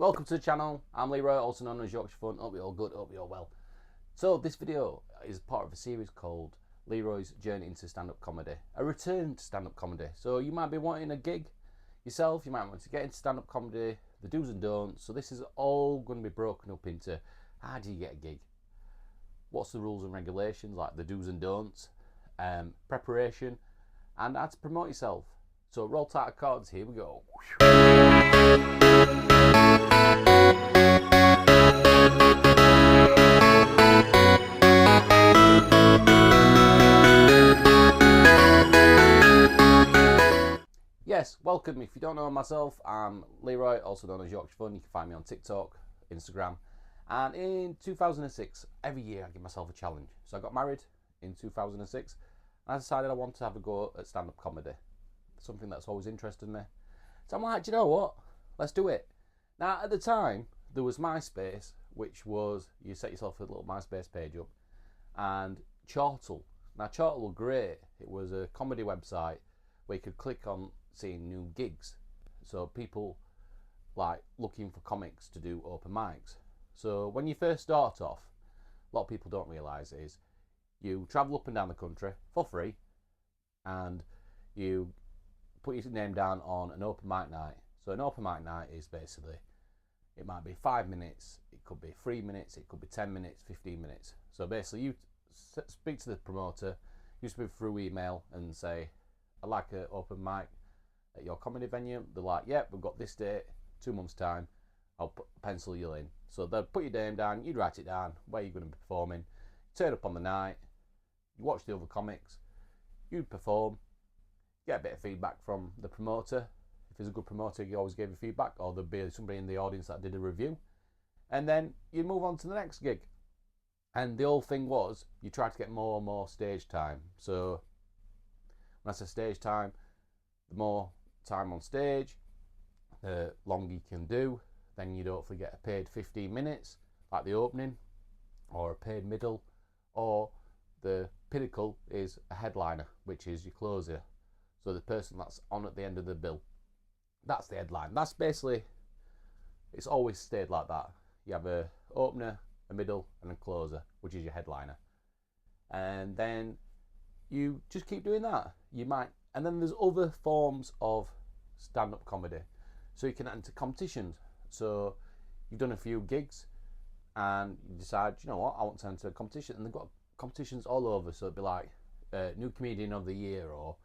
Welcome to the channel. I'm Leroy, also known as Yorkshire Fun. Hope you're all good, hope you're all well. So this video is part of a series called Leroy's Journey into Stand-Up Comedy. A return to stand-up comedy. So you might be wanting a gig yourself, you might want to get into stand-up comedy, the do's and don'ts. So this is all going to be broken up into how do you get a gig? What's the rules and regulations, like the do's and don'ts, preparation, and how to promote yourself. So roll tight cards, here we go. Yes, welcome. If you don't know myself, I'm Leroy, also known as Yorkshire Fun. You can find me on TikTok, Instagram. And in 2006, every year I give myself a challenge. So I got married in 2006 and I decided I wanted to have a go at stand-up comedy. Something that's always interested me. So I'm like, do you know what? Let's do it. Now, at the time, there was MySpace, which was, you set yourself a little MySpace page up, and Chortle. Now, Chortle was great. It was a comedy website where you could click on seeing new gigs. So people like looking for comics to do open mics. So when you first start off, a lot of people don't realise is you travel up and down the country for free and you put your name down on an open mic night. So an open mic night is basically, it might be 5 minutes, it could be 3 minutes, it could be 10 minutes, 15 minutes. So basically you speak to the promoter, you speak through email and say, I'd like an open mic at your comedy venue. They're like, yep, we've got this date, 2 months time, I'll pencil you in. So they'll put your name down, you'd write it down, where you're going to be performing, turn up on the night, you watch the other comics, you'd perform, get a bit of feedback from the promoter. If he's a good promoter, he always gave you feedback, or there'd be somebody in the audience that did a review. And then you move on to the next gig. And the whole thing was, you try to get more and more stage time. So when I say stage time, the more time on stage, the longer you can do. Then you'd hopefully get a paid 15 minutes, like the opening, or a paid middle, or the pinnacle is a headliner, which is your closer. So the person that's on at the end of the bill, that's the headline. That's basically, it's always stayed like that. You have a opener, a middle, and a closer, which is your headliner. And then you just keep doing that. You might, and then there's other forms of stand-up comedy. So you can enter competitions. So you've done a few gigs and you decide, you know what, I want to enter a competition. And they've got competitions all over. So it'd be like New Comedian of the Year, or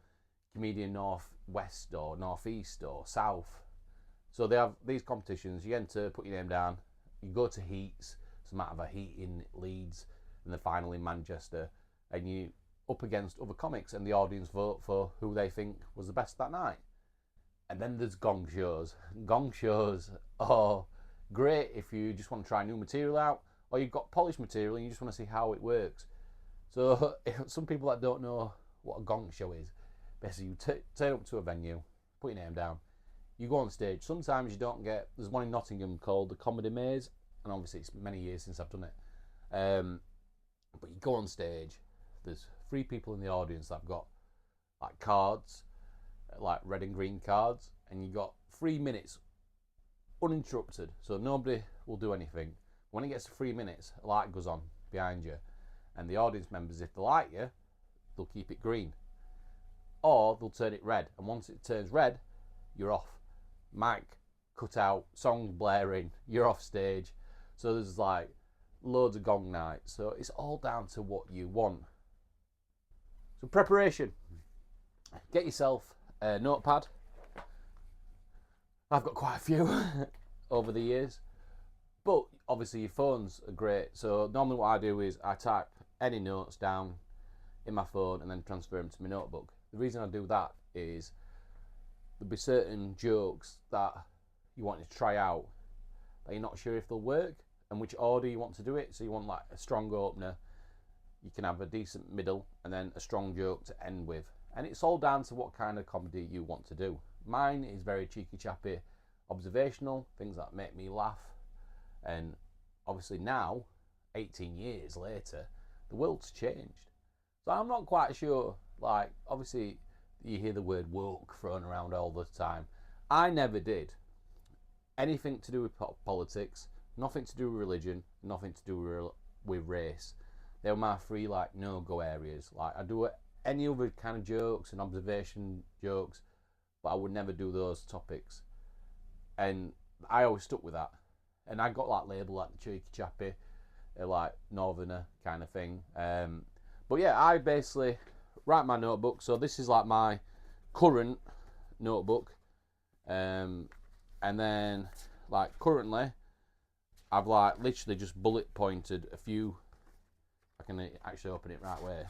Comedian North-West, or North-East, or South. So they have these competitions. You enter, put your name down, you go to heats. So you might have a heat in Leeds and the final in Manchester, and you up against other comics, and the audience vote for who they think was the best that night. And then there's gong shows. Gong shows are great if you just want to try new material out, or you've got polished material and you just want to see how it works. So some people that don't know what a gong show is, basically you turn up to a venue, put your name down, you go on stage. Sometimes you don't get, there's one in Nottingham called the Comedy Maze, and obviously it's many years since I've done it. But you go on stage, there's 3 people in the audience that have got like cards, like red and green cards, and you got 3 minutes uninterrupted, so nobody will do anything. When it gets to 3 minutes, a light goes on behind you, and the audience members, if they like you, they'll keep it green, or they'll turn it red, and once it turns red, you're off. Mic cut out, songs blaring, you're off stage. So there's like loads of gong nights. So it's all down to what you want. So preparation. Get yourself a notepad. I've got quite a few over the years, but obviously your phones are great. So normally what I do is I type any notes down in my phone and then transfer them to my notebook. The reason I do that is there'll be certain jokes that you want to try out that you're not sure if they'll work and which order you want to do it. So you want like a strong opener, you can have a decent middle, and then a strong joke to end with. And it's all down to what kind of comedy you want to do. Mine is very cheeky chappy, observational, things that make me laugh. And obviously now, 18 years later, the world's changed. So I'm not quite sure, like, obviously you hear the word woke thrown around all the time. I never did. anything to do with politics, nothing to do with religion, nothing to do with race. They were my three like no-go areas. Like I do any other kind of jokes and observation jokes, but I would never do those topics. And I always stuck with that. And I got like label like the cheeky chappy, like northerner kind of thing. But yeah, I basically write my notebook. So this is like my current notebook. And then like currently I've like literally just bullet pointed a few. I can actually open it right way.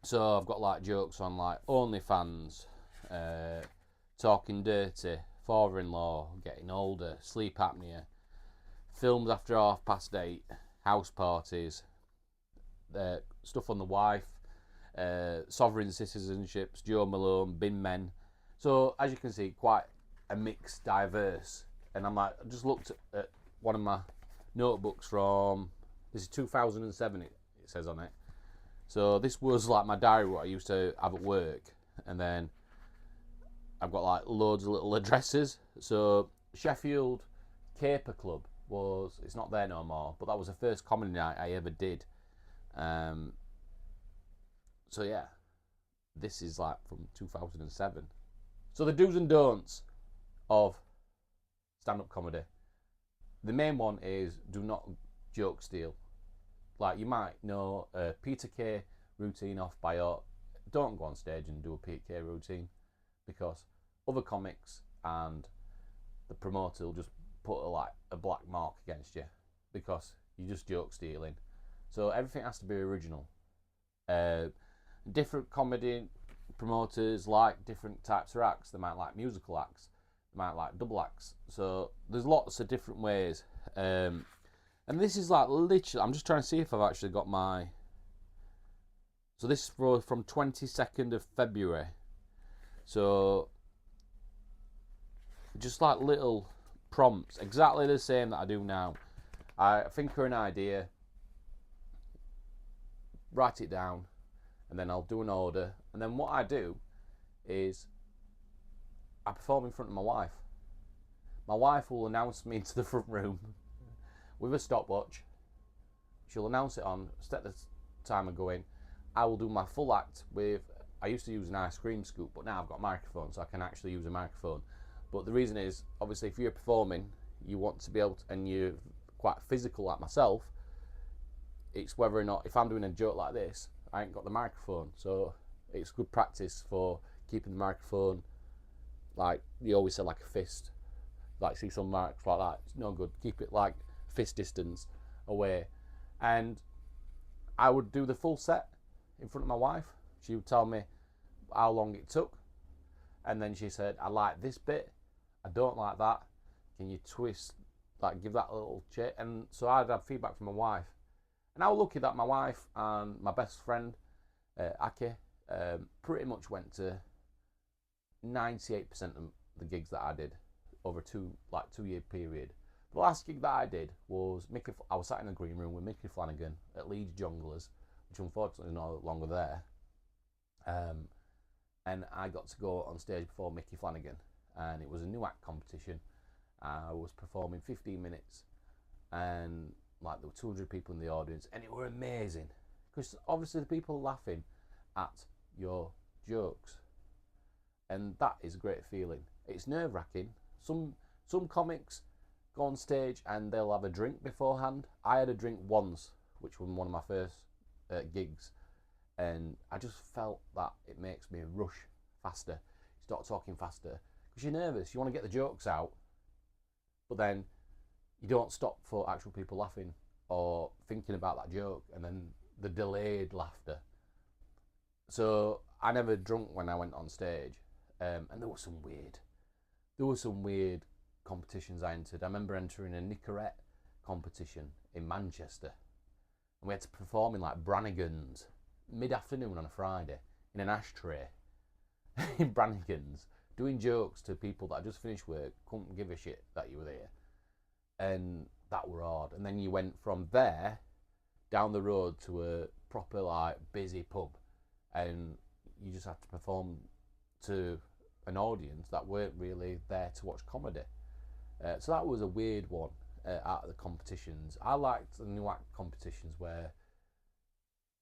So I've got like jokes on like OnlyFans, talking dirty, father-in-law, getting older, sleep apnea, films after 8:30, house parties, stuff on the wife, sovereign citizenships, Joe Malone, bin men. So as you can see, quite a mix, diverse. And I'm like, I just looked at one of my notebooks from, this is 2007, it says on it. So this was like my diary, what I used to have at work. And then I've got like loads of little addresses. So Sheffield Caper Club was, it's not there no more, but that was the first comedy night I ever did. So yeah, this is like from 2007. So the do's and don'ts of stand-up comedy. The main one is do not joke steal. Like you might know a Peter Kay routine off by heart. Don't go on stage and do a Peter Kay routine, because other comics and the promoter will just put a black mark against you because you just joke stealing. So everything has to be original. Different comedy promoters like different types of acts. They might like musical acts. They might like double acts. So there's lots of different ways. And this is like literally, I'm just trying to see if I've actually got my. So this is from 22nd of February. So just like little prompts, exactly the same that I do now. I think of an idea, write it down, and then I'll do an order. And then what I do is I perform in front of my wife. My wife will announce me into the front room with a stopwatch. She'll announce it on, set the timer going. I will do my full act with, I used to use an ice cream scoop, but now I've got a microphone, so I can actually use a microphone. But the reason is, obviously, if you're performing, you want to be able to, and you're quite physical like myself, it's whether or not, if I'm doing a joke like this, I ain't got the microphone. So it's good practice for keeping the microphone, like, you always say like a fist. Like, see some mics like that, it's no good. Keep it like fist distance away. And I would do the full set in front of my wife. She would tell me how long it took, and then she said, I like this bit, I don't like that, can you twist, like give that a little check? And so I'd have feedback from my wife. And I was lucky that my wife and my best friend Aki pretty much went to 98% of the gigs that I did over 2-year period. The last gig that I did was I was sat in a green room with Mickey Flanagan at Leeds Junglers, which unfortunately is no longer there. And I got to go on stage before Mickey Flanagan, and it was a new act competition. I was performing 15 minutes, and like there were 200 people in the audience, and it were amazing because obviously the people are laughing at your jokes, and that is a great feeling. It's nerve-wracking. Some comics go on stage and they'll have a drink beforehand. I had a drink once, which was one of my first gigs, and I just felt that it makes me rush faster. You start talking faster because you're nervous. You want to get the jokes out, but then you don't stop for actual people laughing or thinking about that joke, and then the delayed laughter. So I never drunk when I went on stage, and there were some weird competitions I entered. I remember entering a Nicorette competition in Manchester, and we had to perform in like Brannigan's mid-afternoon on a Friday in an ashtray in Brannigan's, doing jokes to people that had just finished work, couldn't give a shit that you were there, and that were hard. And then you went from there down the road to a proper like busy pub, and you just had to perform to an audience that weren't really there to watch comedy. So that was a weird one out of the competitions. I liked the new act competitions where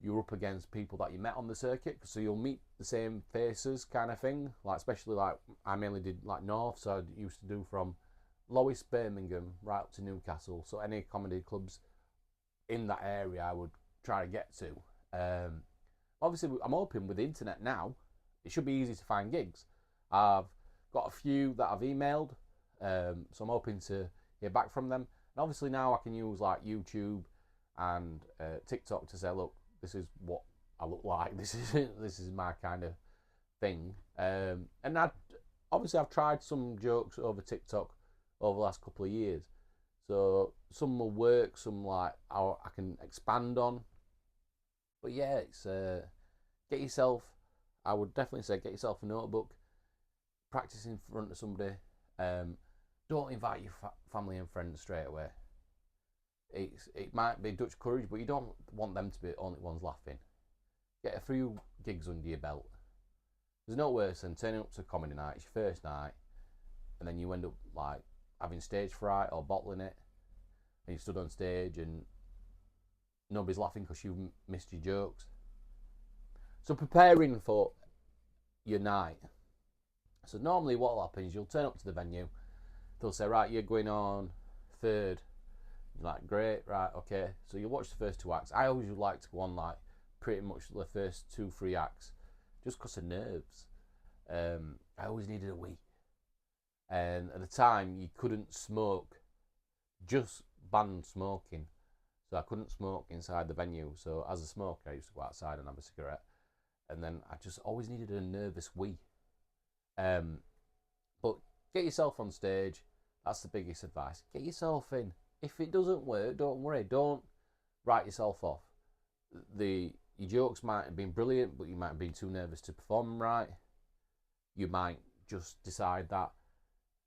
you're up against people that you met on the circuit, so you'll meet the same faces kind of thing. Like, especially like I mainly did like North, so I used to do from Lois, Birmingham, right up to Newcastle. So any comedy clubs in that area I would try to get to. Obviously, I'm hoping with the internet now, it should be easy to find gigs. I've got a few that I've emailed, so I'm hoping to hear back from them. And obviously now I can use like YouTube and TikTok to say, look, this is what I look like. This is my kind of thing. And I've tried some jokes over TikTok over the last couple of years. So some will work, some like I can expand on. But yeah, it's get yourself. I would definitely say get yourself a notebook. Practice in front of somebody. Don't invite your family and friends straight away. It might be Dutch courage, but you don't want them to be the only ones laughing. Get a few gigs under your belt. There's no worse than turning up to a comedy night, it's your first night, and then you end up like having stage fright or bottling it, and you stood on stage and nobody's laughing because you missed your jokes. So preparing for your night. So normally what will happen is you'll turn up to the venue, they'll say, right, you're going on third. You're like, great, right, okay. So you watch the first two acts. I always like to go on like pretty much the first 2-3 acts, just because of nerves. I always needed a wee. And at the time, you couldn't smoke, just banned smoking. So I couldn't smoke inside the venue. So as a smoker, I used to go outside and have a cigarette. And then I just always needed a nervous wee. But get yourself on stage. That's the biggest advice. Get yourself in. If it doesn't work, don't worry. Don't write yourself off. Your jokes might have been brilliant, but you might have been too nervous to perform right. You might just decide that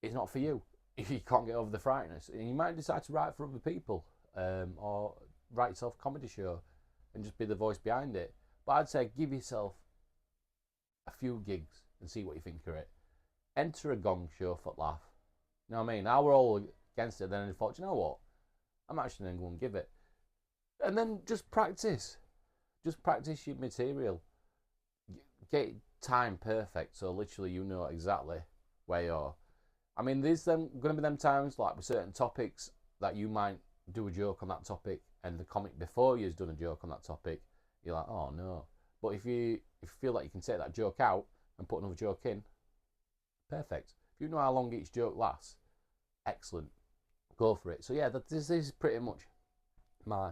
it's not for you if you can't get over the frightness. And you might decide to write for other people, or write yourself a comedy show and just be the voice behind it. But I'd say give yourself a few gigs and see what you think of it. Enter a gong show for laugh. You know what I mean? I were all against it, then I thought, you know what? I'm actually going to go and give it. And then just practice. Just practice your material. Get time perfect, so literally you know exactly where you're. I mean, there's going to be them times, like with certain topics, that you might do a joke on that topic, and the comic before you's done a joke on that topic, you're like, oh no. But if you feel like you can take that joke out and put another joke in, perfect. If you know how long each joke lasts, excellent. Go for it. So yeah, this is pretty much my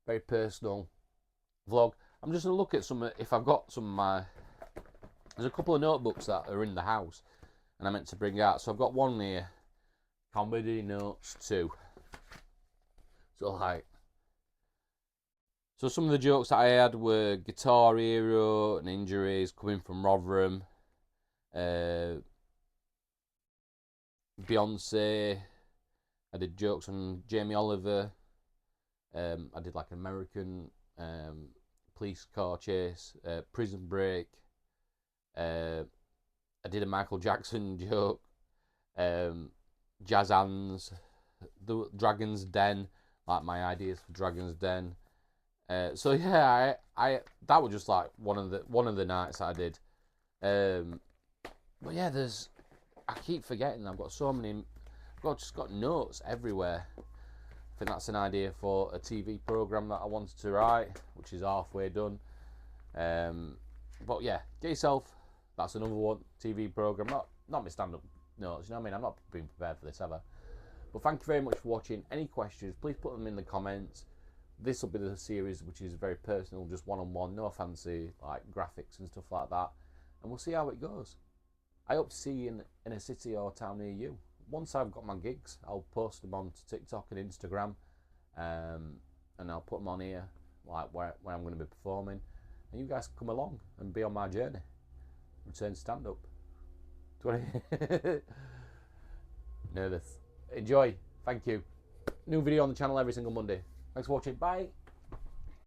very personal vlog. I'm just going to look at some, if I've got some of my, there's a couple of notebooks that are in the house and I meant to bring out. So I've got one here, comedy notes 2. So some of the jokes that I had were Guitar Hero and injuries, coming from Rotherham, Beyonce. I did jokes on Jamie Oliver. I did like an American police car chase, Prison Break. I did a Michael Jackson joke, Jazz Hands, the Dragon's Den, like my ideas for Dragon's Den. So yeah, I that was just like one of the nights that I did. But yeah, I keep forgetting. I've got so many. I've just got notes everywhere. I think that's an idea for a TV program that I wanted to write, which is halfway done. But yeah, get yourself. That's another one, TV program. Not my stand-up notes. You know what I mean? I'm not being prepared for this ever. But thank you very much for watching. Any questions, please put them in the comments. This will be the series, which is very personal, just one-on-one, no fancy like graphics and stuff like that. And we'll see how it goes. I hope to see you in a city or town near you. Once I've got my gigs, I'll post them on TikTok and Instagram, and I'll put them on here, like where I'm going to be performing, and you guys come along and be on my journey. Return stand-up. Nervous. Enjoy. Thank you. New video on the channel every single Monday. Thanks for watching. Bye.